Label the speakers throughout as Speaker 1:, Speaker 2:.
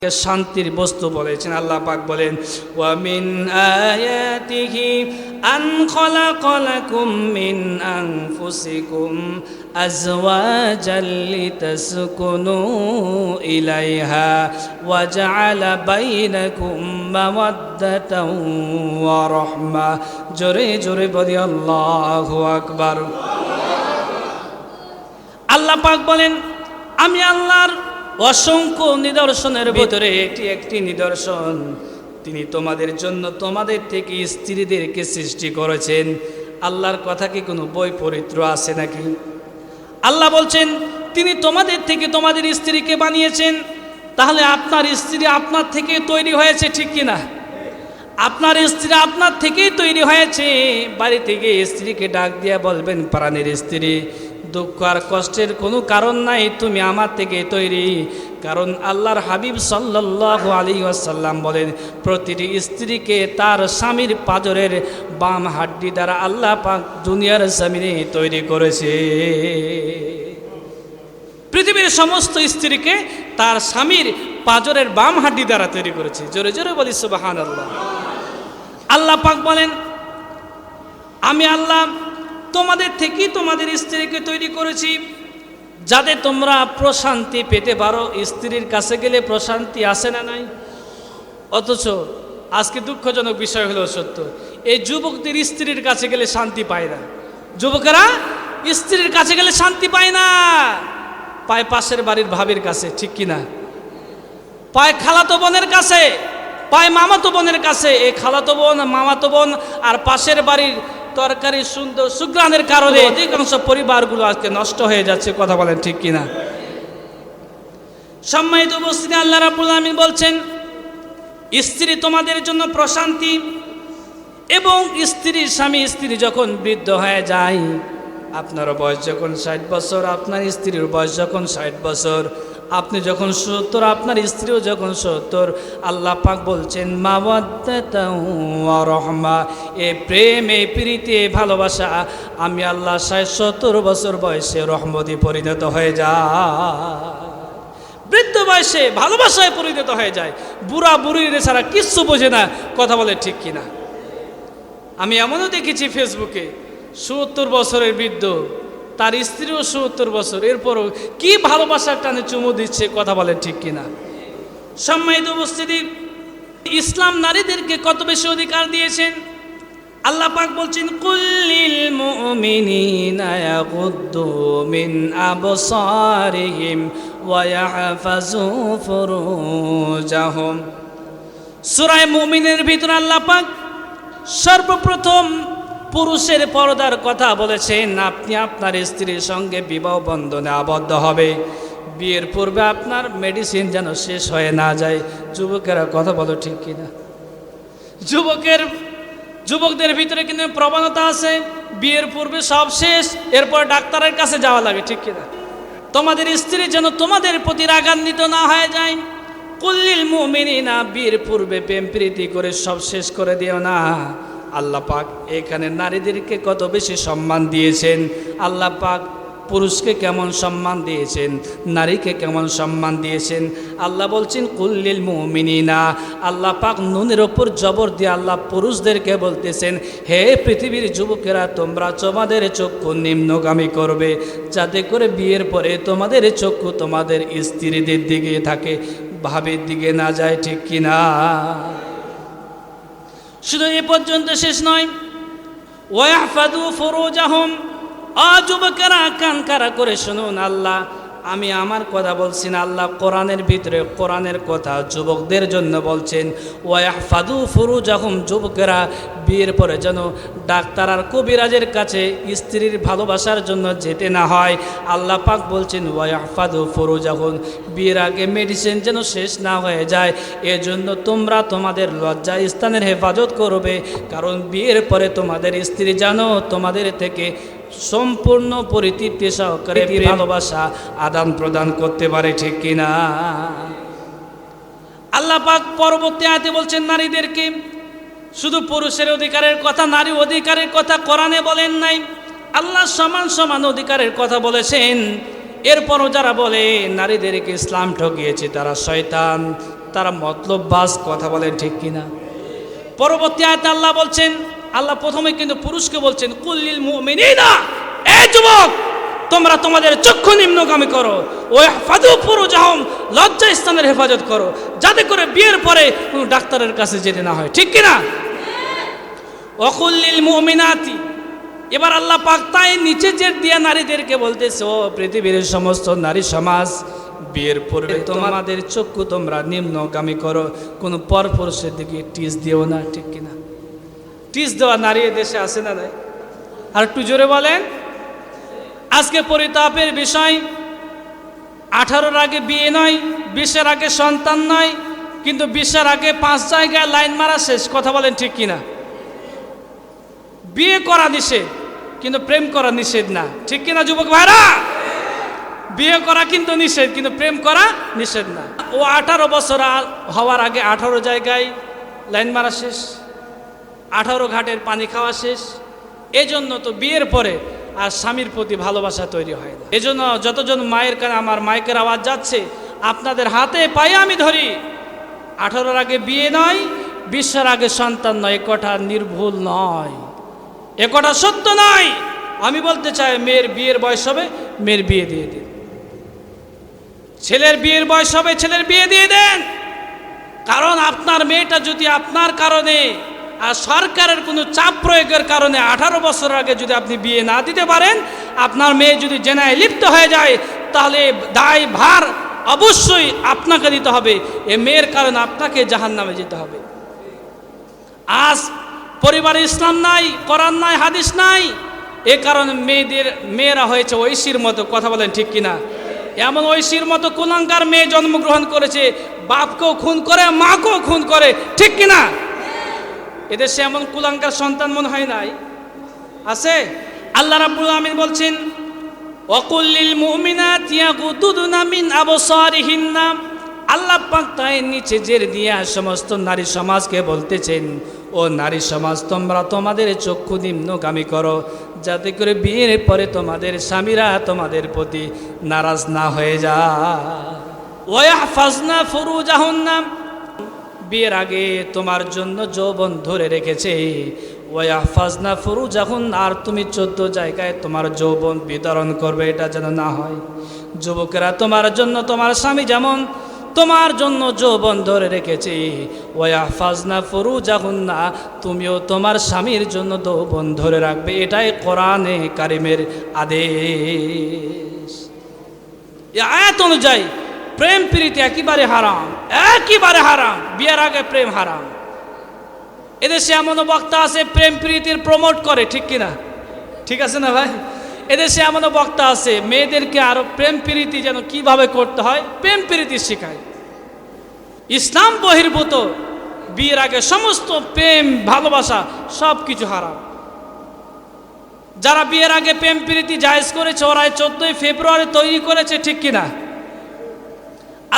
Speaker 1: শান্তির বস্তু বলেছেন। আল্লাহ পাক বলেন, ওয়া মিন আয়াতিহি আন খালাকালাকুম মিন আনফুসিকুম আজওয়াজাল লিতাসকুনু ইলাইহা ওয়া জাআলা বাইনাকুম মাওয়াদ্দাতাও ওয়া রাহমা। জোরে জোরে বলি আল্লাহু আকবার। আল্লাহ পাক বলেন, আমি আল্লাহর অসংখ্য নিদর্শনের ভিতরে এটি একটি নিদর্শন, তিনি তোমাদের জন্য তোমাদের থেকে স্ত্রীদেরকে সৃষ্টি করেছেন। আল্লাহর কথা কি কোনো বৈপরীত্য আছে নাকি? আল্লাহ বলছেন তিনি তোমাদের থেকে তোমাদের স্ত্রীকে বানিয়েছেন, তাহলে আপনার স্ত্রী আপনার থেকে তৈরি হয়েছে, ঠিক কিনা? আপনার স্ত্রী আপনার থেকেই তৈরি হয়েছে। বাড়ি থেকে স্ত্রীকে ডাক দিয়া বলবেন, প্রাণের স্ত্রী, দুঃখ আর কষ্টের কোনো কারণ নাই, তুমি আমার থেকে তৈরি। কারণ আল্লাহর হাবিব সাল্লাল্লাহু আলাইহি ওয়াসাল্লাম বলেন, প্রতিটি স্ত্রীকে তার স্বামীর পাঁজরের বাম হাড্ডি দ্বারা আল্লাহ পাক দুনিয়ার জমিনে তৈরি করেছে। পৃথিবীর সমস্ত স্ত্রীকে তার স্বামীর পাঁজরের বাম হাড্ডি দ্বারা তৈরি করেছে। জোরে জোরে বলি সুবহানাল্লাহ। আল্লাহ পাক বলেন, আমি আল্লাহ তোমাদের থেকেই তোমাদের স্ত্রীকে তৈরি করেছি যাতে তোমরা প্রশান্তি পেতে পারো। স্ত্রীর কাছে গেলে প্রশান্তি আসে না নাই? অথচ আজকে দুঃখজনক বিষয় হলো সত্য, এই যুবকদের স্ত্রীর কাছে গেলে শান্তি পায় না। যুবকেরা স্ত্রীর কাছে গেলে শান্তি পায় না, পায় পাশের বাড়ির ভাবির কাছে, ঠিক কিনা? পায় খালাতো বোনের কাছে, পায় মামাতো বোনের কাছে। এই খালাতো বোন, মামাতো বোন আর পাশের বাড়ির তরকারি সুন্দর সুগ্রানের কারণে অধিকাংশ পরিবারগুলো আজকে নষ্ট হয়ে যাচ্ছে। কথা বলেন ঠিক কিনা? সম্মানিত উপস্থিতি, আল্লাহ রাব্বুল আলামিন বলছেন, স্ত্রী তোমাদের জন্য প্রশান্তি। এবং স্ত্রীর স্বামী স্ত্রী যখন বৃদ্ধ হয়ে যায়, আপনার বয়স যখন 60 বছর, আপনার স্ত্রীর বয়স যখন 60 বছর, আপনি যখন 70, আপনার স্ত্রীও যখন 70, আল্লাহ পাক বলছেন মাওয়াদ্দাতাও ওয়া রাহমা, এই প্রেম, এই প্রীতি, এই ভালোবাসা আমি আল্লাহ 70 বছর বয়সে রহমতে পরিণত হয়ে যায়। বৃদ্ধ বয়সে ভালোবাসায় পরিণত হয়ে যায়। বুড়া বুড়ির ছাড়া কিচ্ছু বোঝে না। কথা বলে ঠিক কিনা? আমি এমনও দেখেছি ফেসবুকে, 70 বছরের বৃদ্ধ, তার স্ত্রীও 70 বছর, এরপরও কি ভালোবাসার টানে চুমু দিচ্ছে। কথা বলেন ঠিক কিনা? সম্মানিত উপস্থিতি, ইসলাম নারীদেরকে কত বেশি অধিকার দিয়েছেন। আল্লাহ পাক বলছেন, কুল্লিল মুমিনিনা ইয়াগুদ্দু মিন আবসারিহিম ওয়া ইয়াহফাযু ফুরুজাহুম। সূরা মুমিনের ভিতরে আল্লাহ পাক সর্বপ্রথম পুরুষের পর্দার কথা বলেছেন। আপনি আপনার স্ত্রীর সঙ্গে বিবাহ বন্ধনে আবদ্ধ হবে, বিয়ের পূর্বে আপনার মেডিসিন যেন শেষ হয়ে না যায়। যুবকেরা কথা বলো ঠিক কিনা? যুবকদের ভিতরে কিন্তু প্রবণতা আছে, বিয়ের পূর্বে সব শেষ, এরপর ডাক্তারের কাছে যাওয়া লাগে, ঠিক কিনা? তোমাদের স্ত্রী যেন তোমাদের প্রতি রাগান্বিত না হয়ে যায়। কুল্লিল মুমিনিনা, বিয়ের পূর্বে প্রেম প্রীতি করে সব শেষ করে দিও না। আল্লাহ পাক এখানে নারীদেরকে কত বেশি সম্মান দিয়েছেন। আল্লাহ পাক পুরুষকে কেমন সম্মান দিয়েছেন, নারীকে কেমন সম্মান দিয়েছেন। আল্লাহ বলছেন কুল্লিল মুমিনিনা। আল্লাহ পাক নুনের ওপর জবর দিয়ে আল্লাহ পুরুষদেরকে বলতেছেন, হে পৃথিবীর যুবকেরা, তোমরা তোমাদের চক্ষু নিম্নগামী করবে, যাতে করে বিয়ের পরে তোমাদের চক্ষু তোমাদের স্ত্রীদের দিকে থাকে, ভাবের দিকে না যায়, ঠিক কিনা? শুধু এ পর্যন্ত শেষ নয়, ওয়াহফাযু ফুরুজাহুম। যুবকেরা কান খাড়া করে শুনুন, আল্লাহ, আমি আমার কথা বলছি না, আল্লাহ কোরআনের ভিতরে কোরআনের কথা যুবকদের জন্য বলছেন। ওয়াহফাযু ফুরুজাহুম, যুবকেরা বিয়ের পরে যেন ডাক্তার আর কবিরাজের কাছে স্ত্রীর ভালোবাসার জন্য যেতে না হয়। আল্লাহ পাক বলছেন ওয়াহফাযু ফুরুজাহুম, বিয়ের আগে মেডিসিন যেন শেষ না হয়ে যায়, এজন্য তোমরা তোমাদের লজ্জা স্থানের হেফাজত করবে। কারণ বিয়ের পরে তোমাদের স্ত্রী যেন তোমাদের থেকে সম্পূর্ণ পরিতৃপ্তি সহকারে ভালোবাসা আদান প্রদান করতে পারে, ঠিক কিনা? আল্লাহ পাক পরবর্তী আয়াতে বলছেন নারীদেরকে, শুধু পুরুষের অধিকারের কথা, নারী অধিকারের কথা কোরআনে বলেন নাই। আল্লাহ সমান সমান অধিকারের কথা বলেছেন। এরপরও যারা বলে নারীদেরকে ইসলাম ঠকিয়েছে, তারা শয়তান, তারা মতলববাজ, কথা বলেন ঠিক কিনা? পরবর্তী আয়াতে আল্লাহ বলছেন, আল্লাহ প্রথমে কিন্তু পুরুষকে বলছেন, কুল্লিল মুমিনিনা, এই যুবক তোমরা তোমাদের চক্ষু নিম্নগামী করো, ওয়াহফাযু ফুরুজাহুম, লজ্জা স্থানের হেফাজত করো, যাতে করে বিয়ের পরে কোনো ডাক্তারের কাছে যেতে না হয়, ঠিক কিনা? ওয়াকুল্লিল মুমিনাতি, এবার আল্লাহ পাক তাই নিচে জের দিয়া নারীদেরকে বলতেছে, ও পৃথিবীর সমস্ত নারী সমাজ, বিয়ের পূর্বে তোমাদের চক্ষু তোমরা নিম্নগামী করো, কোনো পরপুরুষের দিকে টিস দিও না, ঠিক কিনা? টিস দেওয়া নারী দেশে আছে না নাই? আর একটু জোরে বলেন। আজকে পরিতাপের বিষয়, 18-র আগে বিয়ে নয়, 20-এর আগে সন্তান নয়, কিন্তু 20-এর আগে 5 জায়গায় লাইন মারা শেষ, কথা বলেন ঠিক কিনা? বিয়ে করা নিষেধ, কিন্তু প্রেম করা নিষেধ না, ঠিক কিনা যুবক ভাইরা? বিয়ে করা কিন্তু নিষেধ, কিন্তু প্রেম করা নিষেধ না। ও 18 বছর হওয়ার আগে 18 জায়গায় লাইন মারা শেষ, 18 ঘাটের পানি খাওয়া শেষ। এজন্য তো বিয়ের পরে আর স্বামীর প্রতি ভালোবাসা তৈরি হয় না। এজন্য যতজন মায়ের কানে আমার মাইকের আওয়াজ যাচ্ছে, আপনাদের হাতে পায়ে আমি ধরি, 18-র আগে বিয়ে নয়, 20-এর আগে সন্তান নয়, এ কথা নির্ভুল নয়, এ কথা সত্য নয়। আমি বলতে চাই, মেয়ের বিয়ের বয়স হবে, মেয়ের বিয়ে দিয়ে দিন। ছেলের বিয়ের বয়স হবে, ছেলের বিয়ে দিয়ে দেন। কারণ আপনার মেয়েটা যদি আপনার কারণে আর সরকারের কোনো চাপ প্রয়োগের কারণে 18 বছর আগে যদি আপনি বিয়ে না দিতে পারেন, আপনার মেয়ে যদি জেনায় লিপ্ত হয়ে যায়, তাহলে দায় ভার অবশ্যই আপনাকে দিতে হবে। এ মেয়ের কারণে আপনাকে জাহান্নামে যেতে হবে। আজ পরিবারে ইসলাম নাই, কোরআন নাই, হাদিস নাই, এ কারণে মেয়েরা হয়েছে ঐশীর মতো, কথা বলেন ঠিক কিনা? এমন ঐশীর মতো কুলাঙ্গার মেয়ে জন্মগ্রহণ করেছে, বাপকেও খুন করে, মাকেও খুন করে, ঠিক কিনা? এদেশে এমন কুলাঙ্গার সন্তান মনে হয় নাই? আছে? আল্লাহ রাব্বুল আমিন বলছেন, ওয়াকুল্লিল মুমিনাতি ইয়াগুদুদনা মিন আবসারিহিন্না, আল্লাহ পাক তাই নিচে জের দিয়া সমস্ত নারী সমাজকে বলতেছেন, ও নারী সমাজ তোমরা তোমাদের চক্ষু নিম্নগামী করো, যাতে করে বিয়ের পরে তোমাদের স্বামীরা তোমাদের প্রতি নারাজ না হয়ে যায়। ওয়াহফাজনা ফুরুজাহুন্না, বিয়ের আগে তোমার জন্য যৌবন ধরে রেখেছে, ওয়াহফাজনা ফুরুজাহুন্না, আর তুমি 14 জায়গায় তোমার যৌবন বিতরণ করবে, এটা যেন না হয়। যুবকেরা তোমার জন্য তোমার স্বামী যেমন তোমার জন্য যৌবন ধরে রেখেছে, ওয়াহফাজনা ফুরুজাহুন্না, তুমিও তোমার স্বামীর জন্য যৌবন ধরে রাখবে, এটাই কোরআনে কারিমের আদেশ। এই আয়াত অনুযায়ী প্রেম প্রীতি একেবারে হারাম, একেবারে হারাম। বিয়ের আগে প্রেম হারাম। এদেশে এমনও বক্তা আছে প্রেম প্রীতির প্রমোট করে, ঠিক কিনা? ঠিক আছে না ভাই? এদেশে এমনও বক্তা আছে মেয়েদেরকে আরো প্রেম প্রীতি যেন কিভাবে করতে হয় প্রেম প্রীতি শেখায়। ইসলাম বহির্ভূত বিয়ের আগে সমস্ত প্রেম ভালোবাসা সব কিছু হারাম। যারা বিয়ের আগে প্রেম প্রীতি জায়েজ করেছে, ওরা 14 ফেব্রুয়ারি তৈরি করেছে, ঠিক কিনা?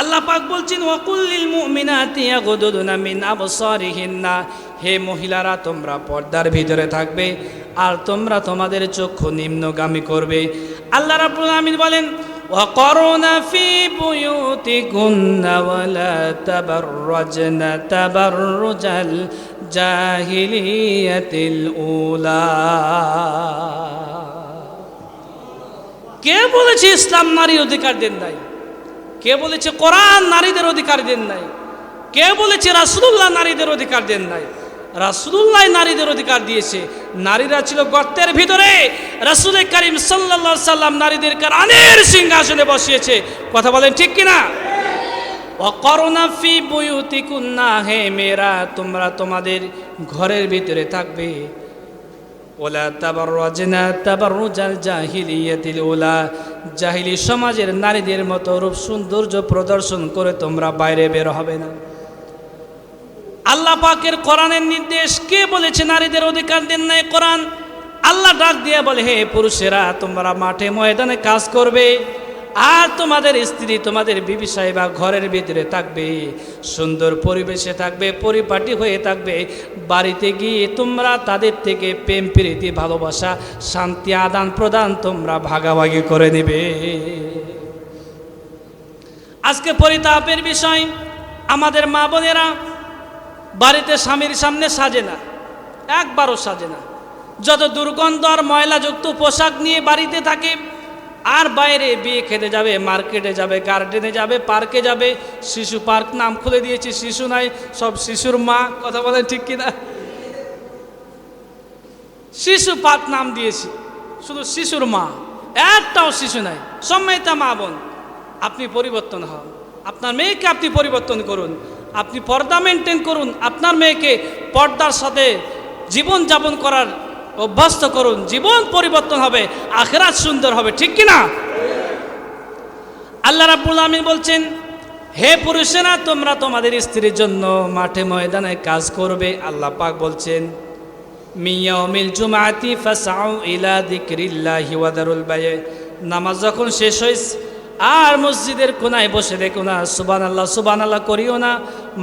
Speaker 1: আল্লাহ পাক বলছেন, ওয়াকুল্লিল মুমিনাতি ইয়াগুদুদনা মিন আবসারিহিন্না, হে মহিলারা তোমরা পর্দার ভিতরে থাকবে, আর তোমরা তোমাদের চক্ষু নিম্নগামী করবে। আল্লাহ রাব্বুল আমিন বলেন, ওয়াকরনা ফি বুয়ুতিকুন্না ওয়ালা তাবাররাজনা তাবাররুজাল জাহিলিয়াতিল উলা। কে বলেছে ইসলাম নারীর অধিকার দেন নাই? কে বলেছে কোরআন নারীদের অধিকার দেন নাই? কে বলেছে রাসূলুল্লাহ নারীদের অধিকার দেন নাই? রাসূলুল্লাহ নারীদের অধিকার দিয়েছে। নারীরা ছিল গর্তের ভিতরে, রাসূল করিম সাল্লাল্লাহু আলাইহি সাল্লাম নারীদেরকে রানীর সিংহাসনে বসিয়েছে, কথা বলেন ঠিক কিনা? ওয়াকরনা ফি বুয়ুতিকুন্না, হে মেয়েরা তোমরা তোমাদের ঘরের ভিতরে থাকবে, ওয়ালা তাবাররাজনা তাবাররুজাল জাহিলিয়াতিল উলা, জাহিলি সমাজের নারীদের মতো রূপ সৌন্দর্য প্রদর্শন করে তোমরা বাইরে বের হবে না। আল্লাহ পাকের কোরআনের নির্দেশ। কে বলেছে নারীদের অধিকার দেন নাই? কোরআন। আল্লাহ ডাক দিয়ে বলে, হে পুরুষেরা তোমরা মাঠে ময়দানে কাজ করবে, আর তোমাদের স্ত্রী তোমাদের বিবি সাহেবা ঘরের ভিতরে থাকবে, সুন্দর পরিবেশে থাকবে, পরিপাটি হয়ে থাকবে। বাড়িতে গিয়ে তোমরা তাদের থেকে প্রেম প্রীতি ভালোবাসা শান্তি আদান প্রদান তোমরা ভাগাভাগি করে নেবে। আজকে পরিতাপের বিষয়, আমাদের মা বোনেরা বাড়িতে স্বামীর সামনে সাজে না, একবারও সাজে না। যত দুর্গন্ধ আর ময়লাযুক্ত পোশাক নিয়ে বাড়িতে থাকে, আর বাইরে বিয়ে খেতে যাবে, মার্কেটে যাবে, গার্ডেনে যাবে, পার্কে যাবে। শিশু পার্ক নাম খুলে দিয়েছি, শিশু নাই, সব শিশুর মা। কথা বলেন ঠিক কিনা? শিশু পার্ক নাম দিয়েছি, শুধু শিশুর মা, একটাও শিশু নাই। সম্মানিতা মা বোন, আপনি পরিবর্তন হন, আপনার মেয়েকে আপনি পরিবর্তন করুন, আপনি পর্দা মেনটেন করুন, আপনার মেয়েকে পর্দার সাথে জীবন যাপন করার অভ্যস্ত করুন। জীবন পরিবর্তন হবে, আখিরাত সুন্দর হবে, ঠিক কিনা? আল্লাহ রাব্বুল আমিন বলছেন, হে পুরুষেরা, তোমরা তোমাদের স্ত্রীর জন্য মাঠে ময়দানে কাজ করবে। আল্লাহ পাক বলছেন, মিয়াউমিল জুমাতি ফাসআউ ইলা যিকরিল্লাহি ওয়া দারুল বায়। নামাজ যখন শেষ হয়েছে আর মসজিদের কোনায় বসে দেখো না, সুবহানাল্লাহ সুবহানাল্লাহ করিও না,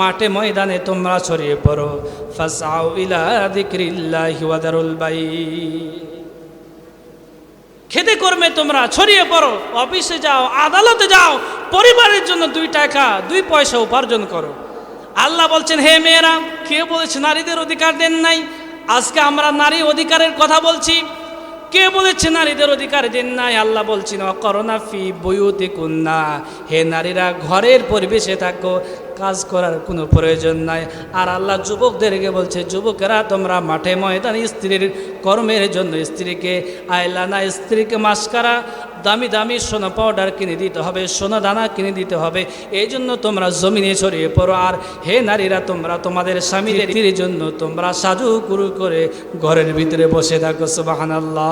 Speaker 1: মাঠে ময়দানে তোমরা ছড়িয়ে পড়ো। ফাসআউ ইলা যিকরিল্লাহি ওয়া দারুল বায়। খেতে কর্মে তোমরা ছড়িয়ে পড়ো, অফিসে যাও, আদালতে যাও, পরিবারের জন্য 2 টাকা 2 পয়সা উপার্জন করো। আল্লাহ বলছেন, হে মেয়েরা, কে বলেছে নারীদের অধিকার দেন নাই? আজকে আমরা নারী অধিকারের কথা বলছি। কে বলেছে নারীদের অধিকার দেন নাই? আল্লাহ বলছেন, অকরনা ফি বুয়ুতিকুন্না, হে নারীরা ঘরের পরিবেশে থাকো, কাজ করার কোনো প্রয়োজন নাই। আর আল্লাহ যুবকদেরকে বলছে, যুবকেরা তোমরা মাঠে ময়দানে স্ত্রীর কর্মের জন্য স্ত্রীকে আয়লানা, স্ত্রীকে মাস্কারা, দামি দামি সোনা পাউডার কিনে দিতে হবে, সোনা দানা কিনে দিতে হবে। এই জন্য তোমরা জমিনে ছড়িয়ে পড়ো। আর হে নারীরা, তোমরা তোমাদের স্বামীদের জন্য তোমরা সাজু কুরু করে ঘরের ভিতরে বসে থাকো। সুবহানাল্লাহ।